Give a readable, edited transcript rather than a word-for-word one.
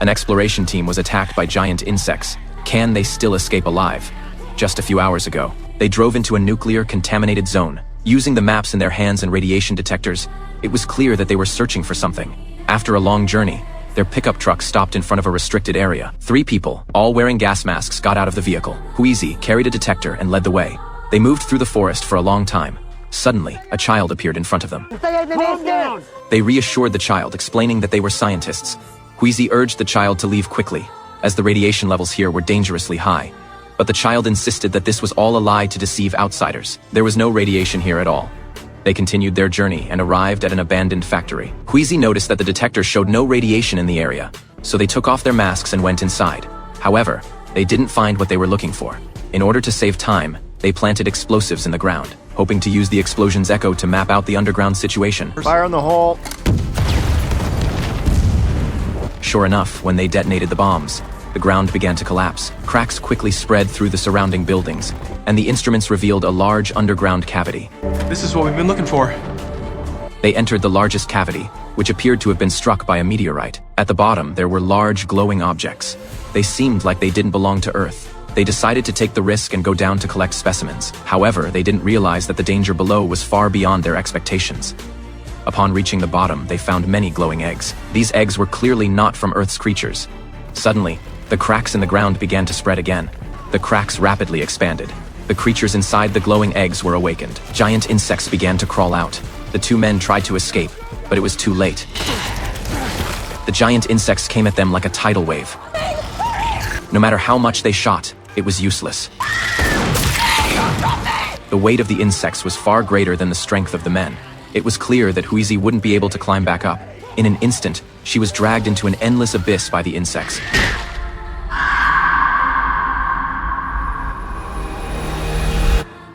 An exploration team was attacked by giant insects. Can they still escape alive? Just a few hours ago, they drove into a nuclear contaminated zone. Using the maps in their hands and radiation detectors, it was clear that they were searching for something. After a long journey, their pickup truck stopped in front of a restricted area. 3 people, all wearing gas masks, got out of the vehicle. Huizi carried a detector and led the way. They moved through the forest for a long time. Suddenly, a child appeared in front of them. Calm down! They reassured the child, explaining that they were scientists. Huizi urged the child to leave quickly, as the radiation levels here were dangerously high. But the child insisted that this was all a lie to deceive outsiders. There was no radiation here at all. They continued their journey and arrived at an abandoned factory. Huizi noticed that the detector showed no radiation in the area, so they took off their masks and went inside. However, they didn't find what they were looking for. In order to save time, they planted explosives in the ground, hoping to use the explosion's echo to map out the underground situation. Fire in the hole! Sure enough, when they detonated the bombs, the ground began to collapse. Cracks quickly spread through the surrounding buildings, and the instruments revealed a large underground cavity. This is what we've been looking for. They entered the largest cavity, which appeared to have been struck by a meteorite. At the bottom, there were large glowing objects. They seemed like they didn't belong to Earth. They decided to take the risk and go down to collect specimens. However, they didn't realize that the danger below was far beyond their expectations. Upon reaching the bottom, they found many glowing eggs. These eggs were clearly not from Earth's creatures. Suddenly, the cracks in the ground began to spread again. The cracks rapidly expanded. The creatures inside the glowing eggs were awakened. Giant insects began to crawl out. The 2 men tried to escape, but it was too late. The giant insects came at them like a tidal wave. No matter how much they shot, it was useless. The weight of the insects was far greater than the strength of the men. It was clear that Huizi wouldn't be able to climb back up. In an instant, she was dragged into an endless abyss by the insects.